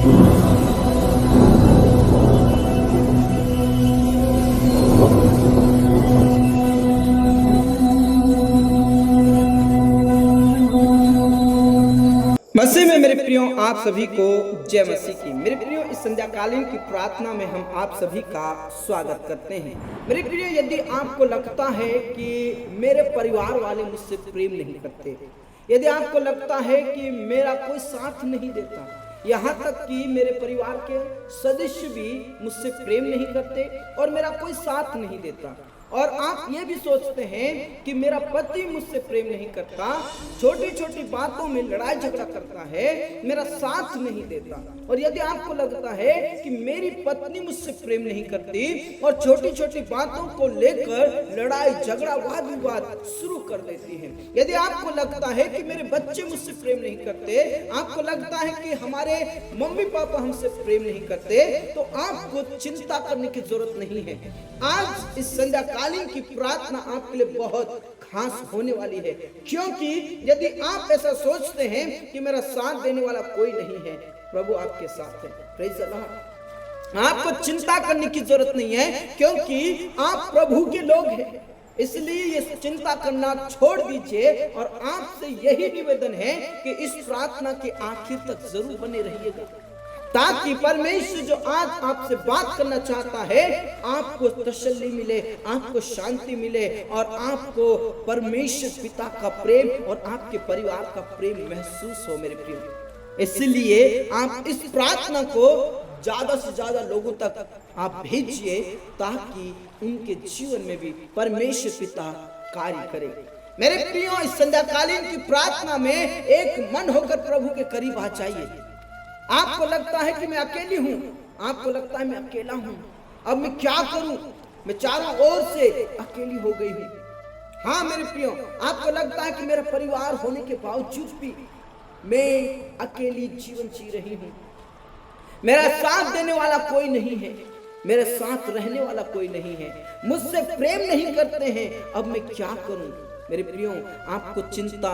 मसीह में मेरे प्रियो, आप सभी को जय मसीह की। मेरे प्रियो, इस संध्याकालीन की प्रार्थना में हम आप सभी का स्वागत करते हैं। मेरे प्रियो, यदि आपको लगता है कि मेरे परिवार वाले मुझसे प्रेम नहीं करते, यदि आपको लगता है कि मेरा कोई साथ नहीं देता, यहाँ तक कि मेरे परिवार के सदस्य भी मुझसे प्रेम नहीं करते और मेरा कोई साथ नहीं देता, और आप ये भी सोचते हैं कि मेरा पति मुझसे प्रेम नहीं करता, छोटी छोटी बातों में लड़ाई झगड़ा करता है, मेरा साथ नहीं देता, और यदि आपको लगता है कि मेरी पत्नी मुझसे प्रेम नहीं करती और छोटी छोटी बातों को लेकर लड़ाई झगड़ा वाद विवाद शुरू कर देती है, यदि आपको लगता है कि मेरे बच्चे मुझसे प्रेम नहीं करते, आपको लगता है कि हमारे मम्मी पापा हमसे प्रेम नहीं करते, तो आपको चिंता करने की जरूरत नहीं है। आज इस संध्याकालीन की प्रार्थना आपके लिए बहुत खास होने वाली है, क्योंकि यदि आप ऐसा सोचते हैं कि मेरा साथ देने वाला कोई नहीं है, प्रभु आपके साथ है। Praise the Lord. आपको चिंता करने की जरूरत नहीं है, क्योंकि आप प्रभु के लोग हैं। इसलिए ये चिंता करना छोड़ दीजिए, और आपसे यही निवेदन है कि इस प्रार्थना के आखिर तक जरूर बने रहिएगा, ताकि परमेश्वर जो आज आपसे बात करना चाहता है, आपको तसल्ली मिले, आपको शांति मिले, और आपको परमेश्वर पिता का प्रेम और आपके परिवार का प्रेम महसूस हो। मेरे प्रियो, इसलिए आप इस प्रार्थना को ज्यादा से ज्यादा लोगों तक आप भेजिए, ताकि उनके जीवन में भी परमेश्वर पिता कार्य करे। मेरे प्रियो, इस संध्याकालीन की प्रार्थना में एक मन होकर प्रभु के करीब आ जाइए। आपको लगता है कि मैं अकेली हूं, आपको लगता है मैं अकेला हूं, अब मैं क्या करूं, मैं चारों ओर से अकेली हो गई हूं। हाँ मेरे प्रियो, आपको लगता है कि मेरा परिवार होने के बावजूद भी मैं अकेली जीवन जी रही हूं, मेरा साथ देने वाला कोई नहीं है, मेरे साथ रहने वाला कोई नहीं है, मुझसे प्रेम नहीं करते हैं, अब मैं क्या करूं। मेरे प्रियो, आपको चिंता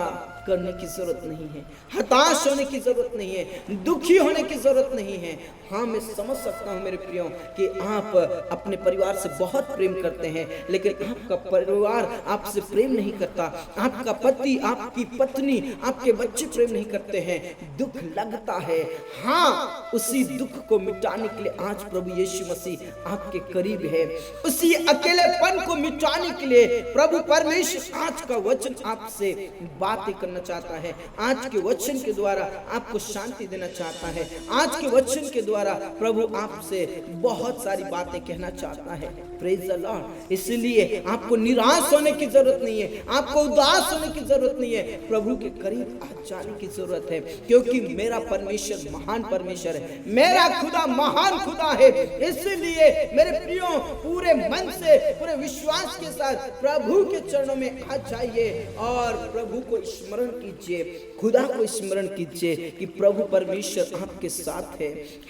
करने की जरूरत नहीं है, हताश होने की जरूरत नहीं है, दुखी होने की जरूरत नहीं है। हाँ, मैं समझ सकता हूँ मेरे प्रियो कि आप अपने परिवार से बहुत प्रेम करते हैं, लेकिन आपका परिवार आपसे प्रेम नहीं करता, आपका पति, आपकी पत्नी, आपके बच्चे प्रेम नहीं करते हैं, दुख लगता है। हाँ, उसी दुख को मिटाने के लिए आज प्रभु यीशु मसीह आपके करीब है। उसी अकेलेपन को मिटाने के लिए प्रभु परमेश्वर आज का वचन आपसे बातें करना चाहता है, आज के वचन के द्वारा आपको शांति देना चाहता है, आज के वचन के द्वारा प्रभु आपसे बहुत सारी बातें कहना चाहता है। Praise the Lord. इसलिए आपको निराश होने की जरूरत नहीं है, आपको उदास होने की जरूरत नहीं है, प्रभु के करीब आ जाने की जरूरत है, क्योंकि मेरा परमेश्वर महान परमेश्वर है, मेरा खुदा महान खुदा है। इसलिए मेरे प्रियो, पूरे मन से, पूरे विश्वास के साथ प्रभु के चरणों में आ जाइए और प्रभु को स्मरण कीजिए, खुदा को स्मरण कीजिए कि प्रभु परमेश्वर आपके साथ है।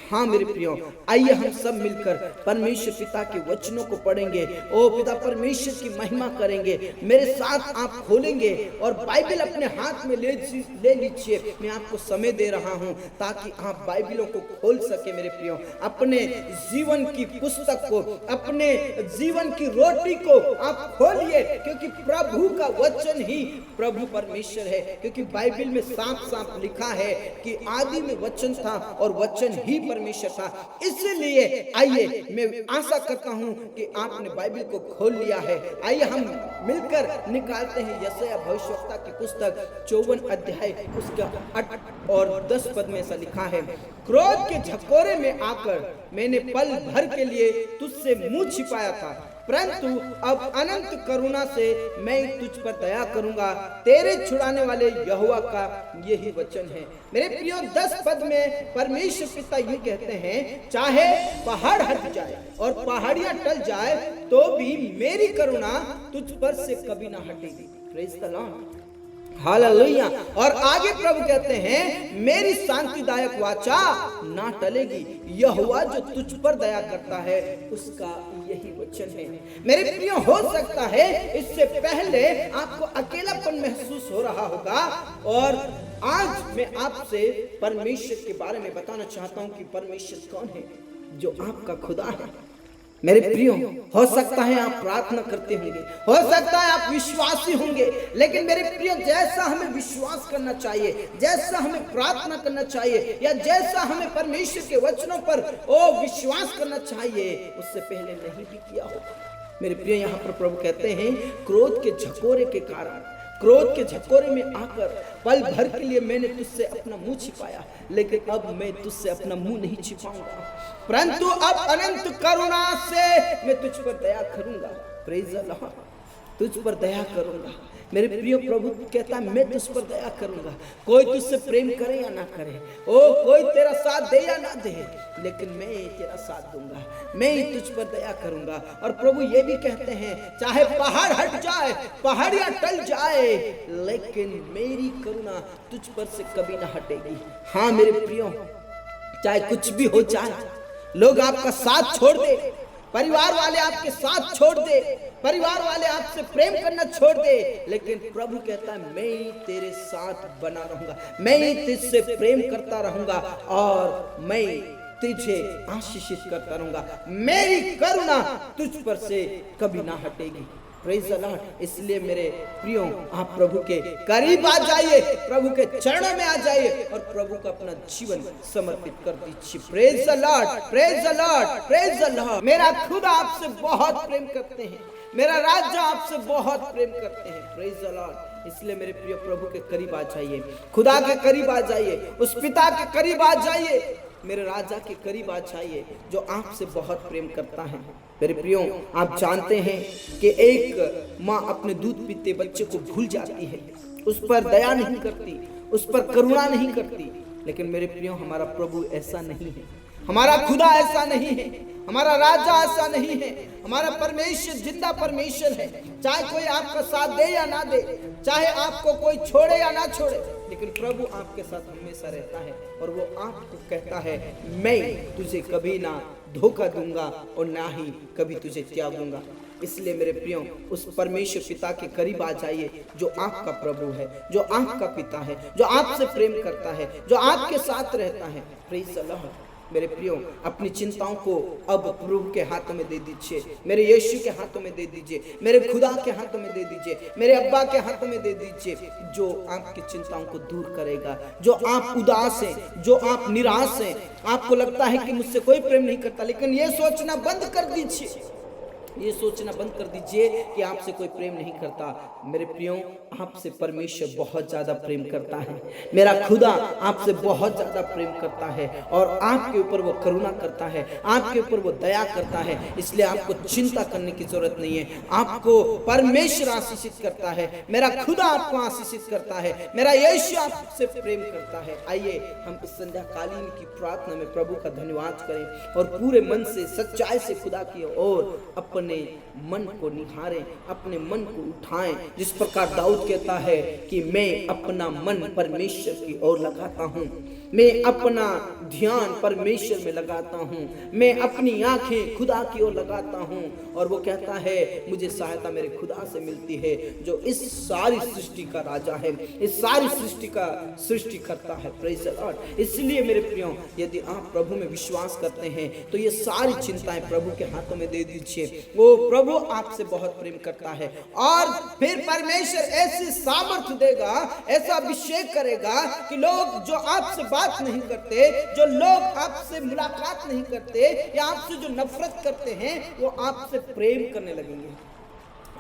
हाँ मेरे प्रियो, आइए हम सब मिलकर परमेश्वर पिता के वचनों को पढ़ेंगे। ओ पिता परमेश्वर की महिमा करेंगे। मेरे साथ आप खोलेंगे और बाइबल अपने हाथ में ले लीजिए। मैं आपको समय दे रहा हूं ताकि आप बाइबलों को खोल सके। मेरे प्रियो, अपने जीवन की पुस्तक को, अपने जीवन की रोटी को आप खोलिए, क्योंकि प्रभु का वचन ही प्रभु परमेश्वर है। क्योंकि बाइबल में साफ साफ लिखा है कि आदि में वचन था और वचन ही परमेश्वर था। इसलिए आइए, मैं आशा करता हूं कि आपने बाइबल को खोल लिया है। आइए हम मिलकर निकालते हैं यशायाह भविष्यवक्ता की पुस्तक 54 अध्याय उसका 8 और 10 पद में ऐसा लिखा है, क्रोध के झकोरे में आकर मैंने पल भर के लिए तुझसे मुंह छिपाया था, परंतु अब अनंत करुणा से मैं तुझ पर दया करूंगा, तेरे छुड़ाने वाले यहोवा का यही वचन है। मेरे प्रियो, 10 पद में परमेश्वर पिता ये कहते हैं, चाहे पहाड़ हट जाए और पहाड़ियां टल जाए, तो भी मेरी करुणा तुझ पर से कभी ना हटेगी। Praise the lord, hallelujah. और आगे प्रभु कहते हैं, मेरी शांतिदायक वाचा ना टलेगी, यहोवा जो तुझ पर दया करता है उसका यही वचन है। मेरे प्रियो, हो सकता है इससे पहले आपको अकेलापन महसूस हो रहा होगा और आज मैं आपसे परमेश्वर के बारे में बताना चाहता हूं कि परमेश्वर कौन है, जो आपका खुदा है। मेरे प्रियो, हो सकता है आप प्रार्थना करते होंगे, हो सकता है आप विश्वासी होंगे, लेकिन मेरे प्रियो, जैसा हमें विश्वास करना चाहिए, जैसा हमें प्रार्थना करना चाहिए, या जैसा हमें परमेश्वर के वचनों पर विश्वास करना चाहिए, उससे पहले नहीं भी किया होगा। मेरे प्रियो, यहाँ पर प्रभु कहते हैं, क्रोध के झकोरे के कारण, क्रोध के झकोरे में आकर पल भर के लिए मैंने तुझसे अपना मुंह छिपाया, लेकिन अब मैं तुझसे अपना मुंह नहीं छिपाऊंगा, परंतु अब अनंत करुणा से मैं तुझ पर दया करूंगा। प्रेज़ द लॉर्ड, तुझ पर दया करूंगा। मेरे प्रिय, प्रभु कहता है मैं तुझ पर दया करूंगा। कोई तुझसे प्रेम करे या ना करे, कोई तेरा साथ दे या ना दे, लेकिन मैं तेरा साथ दूंगा, मैं ही तुझ पर दया करूंगा। और प्रभु ये भी कहते हैं, चाहे पहाड़ हट जाए, पहाड़ियां टल जाए, लेकिन मेरी करुणा तुझ पर से कभी ना हटेगी। हाँ मेरे प्रियो, चाहे कुछ भी हो जाए, लोग आपका साथ छोड़ दे, परिवार वाले आपके साथ छोड़ दे, परिवार वाले आपसे प्रेम करना छोड़ दे, लेकिन प्रभु कहता है मैं ही तेरे साथ बना रहूंगा, मैं ही तुझसे प्रेम करता रहूंगा और मैं तुझे आशीषित करता रहूंगा, मेरी करुणा तुझ पर से कभी ना हटेगी। Praise the Lord. इसलिए मेरे प्रियो, आप प्रभु के करीब आ जाइए, प्रभु के चरणों में आ जाइए और प्रभु को अपना जीवन समर्पित कर दीजिए। Praise the Lord, praise the Lord, praise the Lord. मेरा खुदा आपसे बहुत प्रेम करते हैं, मेरा राजा आपसे बहुत प्रेम करते हैं। Praise the Lord. इसलिए मेरे प्रिय, प्रभु के करीब आ जाइए, खुदा के करीब आ जाइए, उस पिता के करीब आ जाइए, मेरे राजा के करीब आ जाइए, जो आपसे बहुत प्रेम करता है। मेरे प्रियो, आप जानते हैं कि एक माँ अपने दूध पीते बच्चे को भूल जाती है, उस पर दया नहीं करती, उस पर करुणा नहीं करती, लेकिन मेरे प्रियो, हमारा प्रभु ऐसा नहीं है, हमारा खुदा ऐसा नहीं है, हमारा राजा ऐसा नहीं है, हमारा परमेश्वर जिंदा परमेश्वर है। चाहे कोई आपका साथ दे या ना दे, चाहे आपको कोई छोड़े या ना छोड़े, लेकिन प्रभु आपके साथ हमेशा रहता है और वो आपको कहता है मैं तुझे कभी ना धोखा दूंगा और ना ही कभी तुझे त्यागूंगा। इसलिए मेरे प्रियो, उस परमेश्वर पिता के करीब आ जाइए, जो आपका प्रभु है, जो आपका पिता है, जो आपसे प्रेम करता है, जो आपके साथ रहता है। Praise the Lord. मेरे प्रियो, अपनी चिंताओं को अब प्रभु के हाथों में दे दीजिए, मेरे यीशु के हाथों में दे दीजिए, मेरे खुदा के हाथों में दे दीजिए, मेरे अब्बा के हाथों में दे दीजिए, जो आपकी चिंताओं को दूर करेगा। जो आप उदास हैं, जो आप निराश हैं, आपको लगता है कि मुझसे कोई प्रेम नहीं करता, लेकिन ये सोचना बंद कर दीजिए, ये सोचना बंद कर दीजिए कि आपसे कोई प्रेम नहीं करता। मेरे प्रियो, आपसे परमेश्वर बहुत ज्यादा प्रेम करता है, मेरा खुदा आपसे बहुत ज्यादा प्रेम करता है और आपके ऊपर वो करुणा करता है, आपके ऊपर वो दया करता है। इसलिए आपको चिंता करने की जरूरत नहीं है, आपको परमेश्वर आशीषित करता है, मेरा खुदा आपको आशीषित करता है, मेरा यीशु आपसे प्रेम करता है। आइए हम इस संध्या कालीन की प्रार्थना में प्रभु का धन्यवाद करें और पूरे मन से, सच्चाई से खुदा की ओर अपने मन को निहारें, अपने मन को उठाएं। जिस प्रकार दाऊद कहता है कि मैं अपना मन परमेश्वर की ओर लगाता हूँ, मैं अपना ध्यान परमेश्वर में लगाता हूँ, मैं अपनी आंखें खुदा की ओर लगाता हूँ। और वो कहता है मुझे सहायता मेरे खुदा से मिलती है, जो इस सारी सृष्टि का राजा है, इस सारी सृष्टि का सृष्टि करता है। Praise the Lord. इसलिए मेरे प्रियो, यदि आप प्रभु में विश्वास करते हैं तो ये सारी चिंताएं प्रभु के हाथों में दे दीजिए। वो प्रभु आपसे बहुत प्रेम करता है और फिर परमेश्वर ऐसी सामर्थ्य देगा, ऐसा अभिषेक करेगा कि लोग जो आपसे बात नहीं करते, जो लोग आपसे मुलाकात नहीं करते या आपसे जो नफरत करते हैं, वो आपसे प्रेम करने लगेंगे,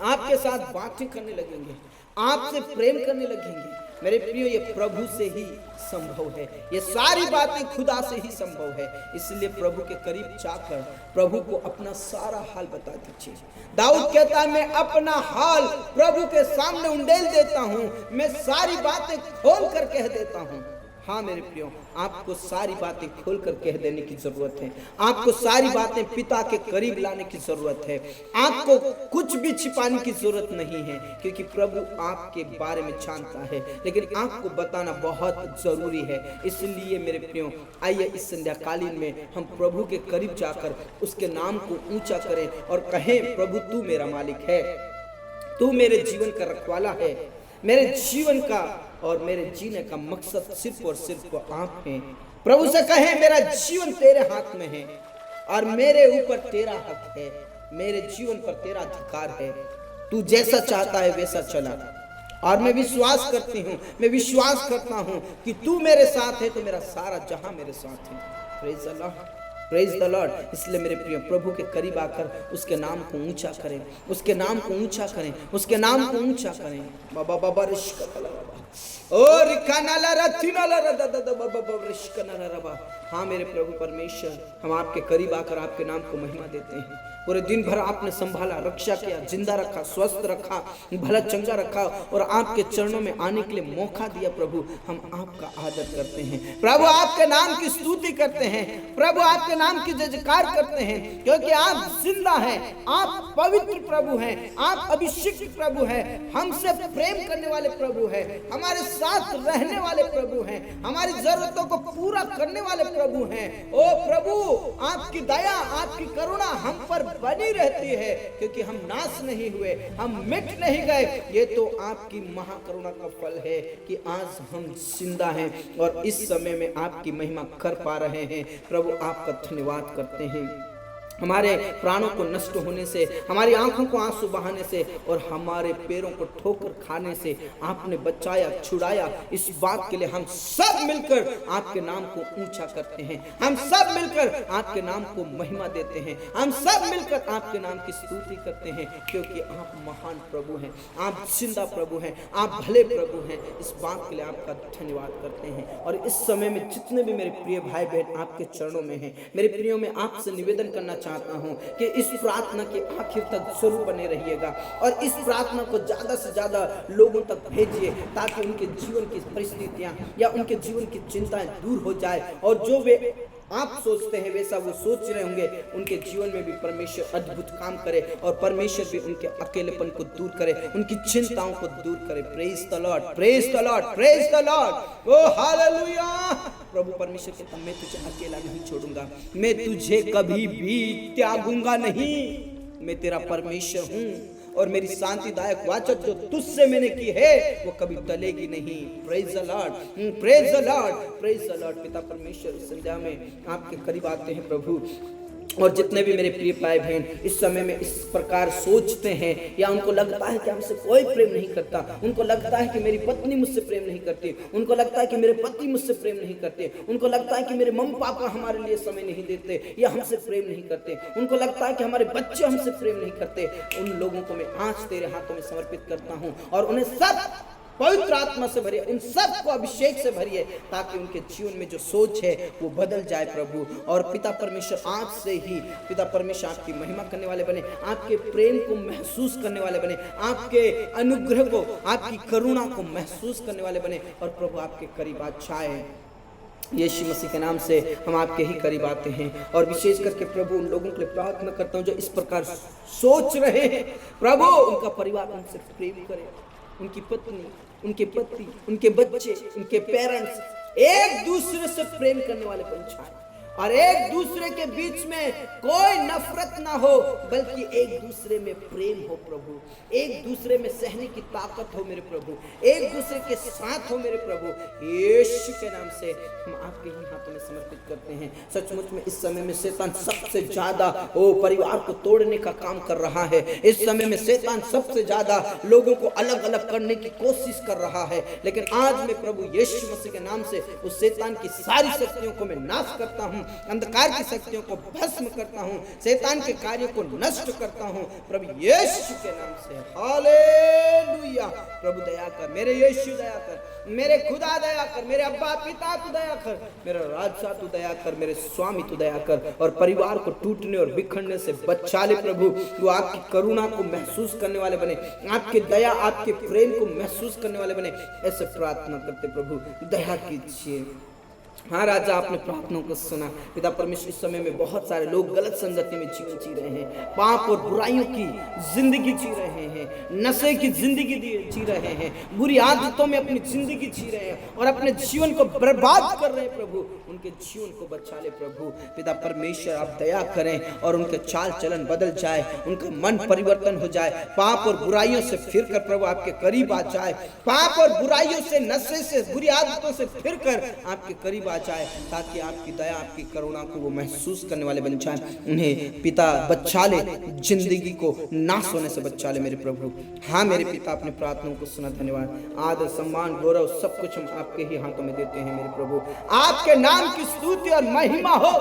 आपके साथ बातें करने लगेंगे, आपसे प्रेम करने लगेंगे। मेरे प्रियो, ये प्रभु से ही संभव है, ये सारी बातें खुदा से ही संभव है। इसलिए प्रभु के करीब जाकर प्रभु को अपना सारा हाल बता दीजिए। दाऊद कहता है मैं अपना हाल प्रभु के सामने उंडेल देता हूं, मैं सारी बातें खोल कर कह देता हूं। हाँ मेरे प्रियो, आपको सारी बातें खोलकर कह देने की जरूरत है, आपको सारी बातें पिता के करीब लाने की जरूरत है, आपको कुछ भी छिपाने की जरूरत नहीं है, क्योंकि प्रभु आपके बारे में जानता है, लेकिन आपको बताना बहुत जरूरी है। इसलिए मेरे प्रियो, आइए इस संध्या कालीन में हम प्रभु के करीब जाकर उसके नाम को ऊंचा करें और कहें प्रभु तू मेरा मालिक है, तू मेरे जीवन का रखवाला है, मेरे जीवन का और मेरे जीने का मकसद सिर्फ और सिर्फ आप हैं। प्रभु से कहें मेरा जीवन तेरे हाथ में है और मेरे ऊपर तेरा हक है, मेरे जीवन पर तेरा अधिकार है। तू जैसा चाहता है वैसा चला। और मैं विश्वास करती हूँ, मैं विश्वास करता हूँ कि तू मेरे साथ है तो मेरा सारा जहां मेरे साथ है। Praise the lord, praise the Lord. इसलिए मेरे प्रिय प्रभु के करीब आकर उसके नाम को ऊंचा करें, उसके नाम को ऊंचा करें, उसके नाम को ऊंचा करें। बाबा बाबा हाँ मेरे प्रभु परमेश्वर, हम आपके करीब आकर आपके नाम को महिमा देते हैं। पूरे दिन भर आपने संभाला, रक्षा किया, जिंदा रखा, स्वस्थ रखा, भला चंगा रखा और आपके चरणों में आने के लिए मौका दिया। प्रभु हम आपका आदर करते हैं, प्रभु आपके नाम की स्तुति करते हैं, प्रभु आपके नाम की जयकार करते हैं, क्योंकि आप जिंदा हैं, आप पवित्र प्रभु हैं, आप अभिषिक्त प्रभु हैं, हमसे प्रेम करने वाले प्रभु हैं, हमारे साथ रहने वाले प्रभु हैं, हमारी जरूरतों को पूरा करने वाले प्रभु हैं। ओ प्रभु, आपकी दया, आपकी करुणा हम पर बनी रहती है, क्योंकि हम नाश नहीं हुए, हम मिट नहीं गए। ये तो आपकी महाकरुणा का फल है कि आज हम जिंदा हैं और इस समय में आपकी महिमा कर पा रहे हैं। प्रभु आपका धन्यवाद करते हैं। हमारे प्राणों को नष्ट होने से, हमारी आंखों को आंसू बहाने से और हमारे पैरों को ठोकर खाने से आपने बचाया, छुड़ाया। इस बात के लिए हम सब मिलकर आपके नाम को ऊंचा करते हैं, हम सब मिलकर आपके नाम को महिमा देते हैं, हम सब मिलकर आपके नाम की स्तुति करते हैं, क्योंकि आप महान प्रभु हैं, आप जिंदा प्रभु हैं, आप भले प्रभु हैं। इस बात के लिए आपका धन्यवाद करते हैं। और इस समय में जितने भी मेरे प्रिय भाई बहन आपके चरणों में हैं, मेरे प्रियो में आपसे निवेदन करना चाहता हूं कि इस प्रार्थना के आखिर तक जरूर बने रहिएगा और इस प्रार्थना को ज्यादा से ज्यादा लोगों तक भेजिए, ताकि उनके जीवन की परिस्थितियां या उनके जीवन की चिंताएं दूर हो जाए और जो वे आप सोचते हैं वैसा वो सोच रहे होंगे, उनके जीवन में भी परमेश्वर अद्भुत काम करे और परमेश्वर भी उनके अकेलेपन को दूर करे, उनकी चिंताओं को दूर करे। Praise the lord, praise the lord, praise the lord. Oh hallelujah. प्रभु परमेश्वर कहता मैं तुझे अकेला नहीं छोड़ूंगा, मैं तुझे कभी भी त्यागूंगा नहीं, मैं तेरा परमेश्वर हूँ और मेरी शांतिदायक वाचा जो तुझसे मैंने की है वो कभी टलेगी नहीं। Praise the lord, praise the lord, praise the Lord. पिता परमेश्वर इस संध्या में आपके करीब आते हैं प्रभु, और जितने भी मेरे प्रिय भाई बहन इस समय में इस प्रकार सोचते हैं या उनको लगता है कि हमसे कोई प्रेम नहीं करता, उनको लगता है कि मेरी पत्नी मुझसे प्रेम नहीं करती, उनको लगता है कि मेरे पति मुझसे प्रेम नहीं करते, उनको लगता है कि मेरे मम्मी पापा हमारे लिए समय नहीं देते या हमसे प्रेम नहीं करते, उनको लगता है कि हमारे बच्चे हमसे प्रेम नहीं करते, उन लोगों को मैं आज तेरे हाथों में समर्पित करता हूँ और उन्हें सब पवित्र आत्मा से भरिए, उन सबको अभिषेक से भरिए, ताकि उनके जीवन में जो सोच है वो बदल जाए प्रभु। और पिता परमेश्वर आज से ही पिता परमेश्वर आपकी महिमा करने वाले बने, आपके प्रेम को महसूस करने वाले बने, आपके अनुग्रह को, आपकी करुणा को महसूस करने वाले बने और प्रभु आपके करीब आ जाए। यीशु मसीह के नाम से हम आपके ही करीब आते हैं और विशेष करके प्रभु उन लोगों के लिए प्रार्थना करता हूँ जो इस प्रकार सोच रहे हैं। प्रभु उनका परिवार उनसे प्रेम करे, उनकी पत्नी, उनके पति, उनके बच्चे, उनके पेरेंट्स एक दूसरे से प्रेम करने वाले बन जाए और एक दूसरे के बीच में कोई नफरत ना हो, बल्कि एक दूसरे में प्रेम हो प्रभु, एक दूसरे में सहने की ताकत हो मेरे प्रभु, एक दूसरे के साथ हो मेरे प्रभु। यीशु के नाम से हम आपके ही हाथों में समर्पित करते हैं। सचमुच में इस समय में शैतान सबसे ज्यादा परिवार को तोड़ने का काम कर रहा है। इस समय में शैतान सबसे ज्यादा लोगों को अलग अलग करने की कोशिश कर रहा है, लेकिन आज मैं प्रभु यीशु मसीह के नाम से उस शैतान की सारी शक्तियों को मैं नाश करता हूँ, अंधकार की शक्तियों को भस्म करता हूं, शैतान के कार्यों को नष्ट करता हूं प्रभु यीशु के नाम से। हालेलुया। प्रभु दया कर, मेरे यीशु दया कर, मेरे खुदा दया कर, मेरे अब्बा पिता तू दया कर, मेरा राजा तू दया कर, मेरे स्वामी तू दया कर और परिवार को टूटने और बिखरने से बचा ले प्रभु। वो आपकी करुणा को महसूस करने वाले बने, आपकी दया, आपके प्रेम को महसूस करने वाले बने। ऐसे प्रार्थना करते प्रभु दया कीजिए, हाँ राजा, आपने प्रार्थनाओं को सुना। पिता परमेश्वर, इस समय में बहुत सारे लोग गलत संगति में जीवन जी रहे हैं, पाप और बुराइयों की जिंदगी जी रहे हैं, नशे की जिंदगी जी रहे हैं, बुरी आदतों में अपनी जिंदगी जी रहे हैं और अपने जीवन को बर्बाद कर रहे हैं। प्रभु, उनके जीवन को बचा ले प्रभु। पिता परमेश्वर, आप दया करें और उनके चाल चलन बदल जाए, उनका मन परिवर्तन हो जाए, पाप और बुराइयों से फिर कर प्रभु आपके करीब आ जाए, पाप और बुराइयों से, नशे से, बुरी आदतों से फिर कर आपके करीब आ जाए, ताकि आपकी दया, आपकी करुणा को वो महसूस करने वाले बन जाए। उन्हें पिता बचा ले, जिंदगी को नाश होने से बचा ले मेरे प्रभु। हाँ मेरे पिता, अपने प्रार्थनाओं को सुना। धन्यवाद, आदर, सम्मान, गौरव सब कुछ हम आपके ही हाथों में देते हैं मेरे प्रभु। आपके नाम की स्तुति और महिमा हो,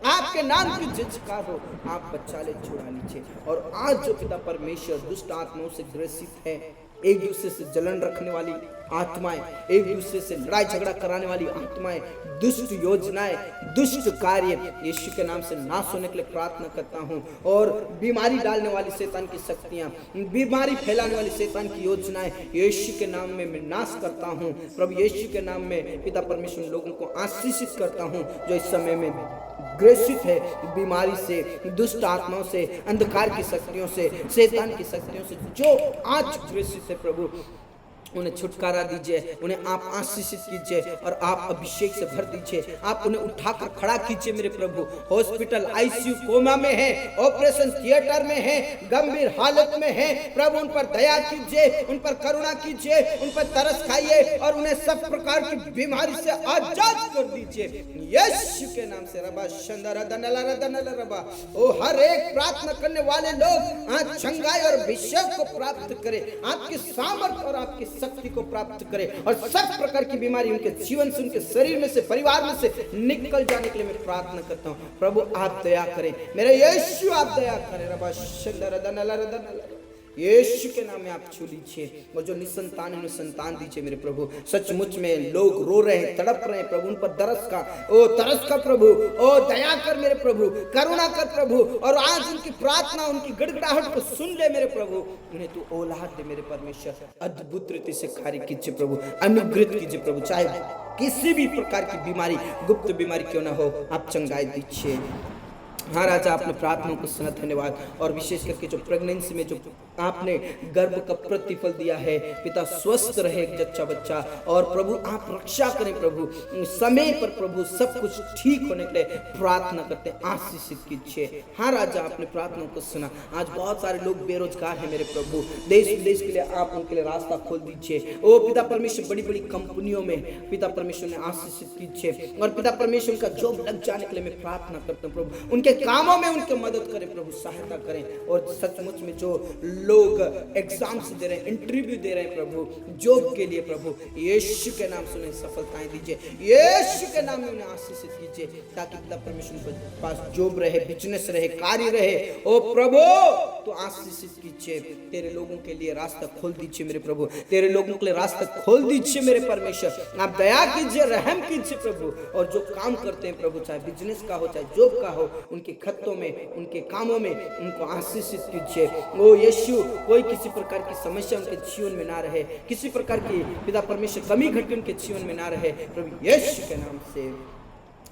आपके नाम की जयकार हो। आप बचा ले, छुड़ा लीजिए। और आज जो पिता परमेश्वर दुष्ट आत्माओं से ग्रसित है, एक दूसरे से जलन रखने वाली आत्माएं, एक दूसरे से लड़ाई झगड़ा कराने वाली आत्माएं, दुष्ट योजनाएं, दुष्ट कार्य, यीशु के नाम से नाश होने के लिए प्रार्थना करता हूं। और बीमारी डालने वाली शैतान की शक्तियां, बीमारी फैलाने वाली शैतान की योजनाएं, यीशु के नाम में मैं नाश करता हूं। प्रभु यीशु के नाम में पिता परमेश्वर लोगों को आशीषित करता हूं जो इस समय में ग्रसित है बीमारी से, दुष्ट आत्माओं से, अंधकार की शक्तियों से, शैतान की शक्तियों से, जो आज ग्रसित है प्रभु, उन्हें छुटकारा दीजिए, उन्हें आप आशीषित कीजिए और आप अभिषेक से भर दीजिए। आप उन्हें उठाकर खड़ा कीजिए मेरे प्रभु। हॉस्पिटल, आईसीयू, कोमा में है, ऑपरेशन थिएटर में है, गंभीर हालत में है, प्रभु उन पर दया कीजिए, उन पर करुणा कीजिए, उन पर तरस खाइए और उन्हें सब प्रकार की बीमारी से आजाद कर दीजिए यीशु के नाम से। रबा शंदर रबा, ओ हर एक प्रार्थना करने वाले लोग आज चंगाई और अभिषेक को प्राप्त करें, आपकी सामर्थ्य और आपकी शक्ति को प्राप्त करें और सब प्रकार की बीमारी उनके जीवन से, उनके शरीर में से, परिवार में से निकल जाने के लिए मैं प्रार्थना करता हूँ। प्रभु आप दया करें, मेरे यीशु आप दया करें। रबा शंदर यीशु के नाम में आप छू लीजिए और जो निसंतान है उन्हें संतान दीजिए मेरे प्रभु। सचमुच में लोग रो रहे हैं, तड़प रहे हैं प्रभु, उन पर तरस का प्रभु, ओ दया कर मेरे प्रभु, करुणा कर प्रभु। और आज उनकी प्रार्थना, उनकी गड़गड़ाहट को सुन ले मेरे प्रभु। उन्हें तू औलाद दे मेरे परमेश्वर, अद्भुत रीति से कार्य कीजिए प्रभु, अनुग्रहित कीजिए प्रभु। चाहे किसी भी प्रकार की बीमारी, गुप्त बीमारी क्यों ना हो, आप चंगाई दीजिए। हाँ राजा, आपने प्रार्थनाओं को सुना, धन्यवाद। और विशेष करके जो प्रेगनेंसी में जो आपने गर्भ का प्रतिफल दिया है, पिता स्वस्थ रहे एक जच्चा बच्चा, और प्रभु आप रक्षा करें प्रभु, समय पर प्रभु सब कुछ ठीक होने के लिए प्रार्थना करते हैं, आशीषित कीजिए। हाँ राजा, आपने प्रार्थनाओं को सुना। आज बहुत सारे लोग बेरोजगार हैं मेरे प्रभु, देश विदेश के लिए आप उनके लिए रास्ता खोल दीजिए। ओ पिता परमेश्वर, बड़ी बड़ी कंपनियों में पिता परमेश्वर ने आशीषित कीजिए। और पिता परमेश्वर उनका जॉब लग जाने के लिए मैं प्रार्थना करता हूँ प्रभु, उनके कामों में उनकी मदद करें प्रभु, सहायता करें। और सचमुच में जो लोग एग्जाम्स दे रहे हैं, इंटरव्यू दे रहे हैं प्रभु जॉब के लिए, प्रभु यीशु के नाम से उन्हें सफलताएं दीजिए, यीशु के नाम में उन्हें आशीषित कीजिए, ताकि पिता परमेश्वर के पास जॉब रहे, बिजनेस रहे, कार्य रहे। ओ प्रभु तो आशीषित कीजिए, तेरे लोगों के लिए रास्ता खोल दीजिए मेरे प्रभु, तेरे लोगों के लिए रास्ता खोल दीजिए मेरे परमेश्वर। आप दया कीजिए, रहम कीजिए प्रभु। और जो काम करते हैं प्रभु, चाहे बिजनेस का हो, चाहे जॉब का हो, उनके खत्तों में, उनके कामों में उनको आशीषित कीजिए। ओ यीशु, कोई किसी प्रकार की समस्या उनके जीवन में ना रहे, किसी प्रकार की पिता परमेश्वर कमी घटी उनके जीवन में ना रहे प्रभु यीशु के नाम से।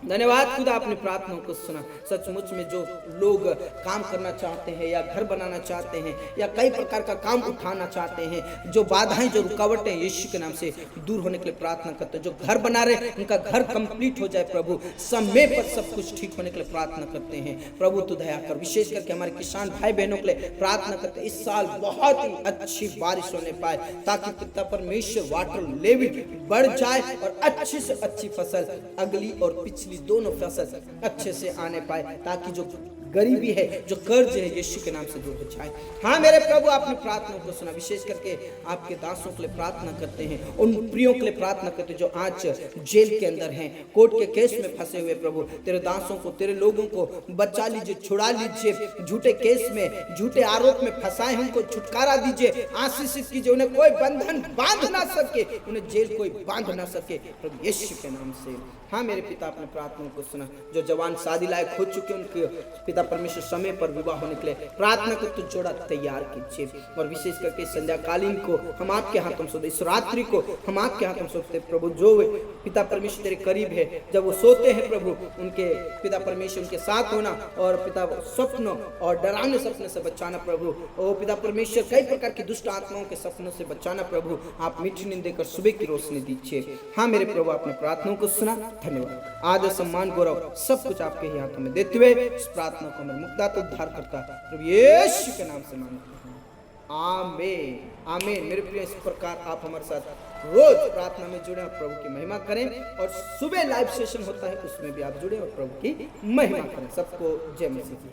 धन्यवाद खुदा, आपने प्रार्थनाओं को सुना। सचमुच में जो लोग काम करना चाहते हैं या घर बनाना चाहते हैं या कई प्रकार का काम उठाना चाहते हैं, जो बाधाएं, जो रुकावटें यीशु के नाम से दूर होने के लिए प्रार्थना करते हैं। जो घर बना रहे उनका घर कंप्लीट हो जाए प्रभु, समय पर सब कुछ ठीक होने के लिए प्रार्थना करते हैं प्रभु। तो दया कर, विशेष करके हमारे किसान भाई बहनों के लिए प्रार्थना करते हैं, इस साल बहुत ही अच्छी बारिश होने पाए, ताकि पिता परमेश्वर वाटर लेवल बढ़ जाए और अच्छी से अच्छी फसल, अगली और पिछली दोनों फसल अच्छे से आने पाए, ताकि जो गरीबी है, जो कर्ज है, यीशु के नाम से दूर हो जाए। हाँ मेरे प्रभु, आपने प्रार्थना को सुना। विशेष करके आपके दासों के लिए प्रार्थना करते हैं, उन प्रियों के लिए प्रार्थना करते हैं जो आज जेल के अंदर हैं, कोर्ट के केस में फंसे हुए प्रभु, तेरे दासों को, तेरे लोगों को बचा लीजिए, छुड़ा लीजिए, झूठे केस में, झूठे आरोप में फंसाए हमको छुटकारा दीजिए, आशीषित कीजिए, उन्हें कोई बंधन बांध ना सके, उन्हें जेल कोई बांध ना सके प्रभु यीशु के नाम से। हाँ मेरे पिता, आपने प्रार्थना को सुना। जो जवान शादी लायक हो चुके उनके पिता पिता परमेश्वर समय पर विवाह होने के लिए प्रार्थना को तो जोड़ा तैयार कीजिए। और विशेष करके संध्याकालीन को हम आपके हाथों में सौंपते, इस रात्रि को हम आपके हाथों में सौंपते प्रभु। जो पिता परमेश्वर तेरे करीब है, जब वो सोते हैं प्रभु, उनके पिता परमेश्वर उनके साथ होना और पिता स्वप्न और डरावने सपने से बचाना प्रभु। ओ पिता परमेश्वर कई प्रकार की दुष्ट आत्माओं के सपनों से बचाना प्रभु। आप मीठी नींद देकर सुबह की रोशनी दीजिए। हाँ मेरे प्रभु, आपने प्रार्थनाओं को सुना, धन्यवाद। आदर सम्मान गौरव सब कुछ आपके ही हाथों में देते हुए इस प्रार्थना को हमारे मुक्तिदाता उद्धार करता प्रभु यीशु के नाम से मांगते हैं, आमीन आमीन। मेरे प्रिय, इस प्रकार आप हमारे साथ रोज प्रार्थना में जुड़े और प्रभु की महिमा करें। और सुबह लाइव सेशन होता है, उसमें भी आप जुड़े और प्रभु की महिमा करें। सबको जय मसीह।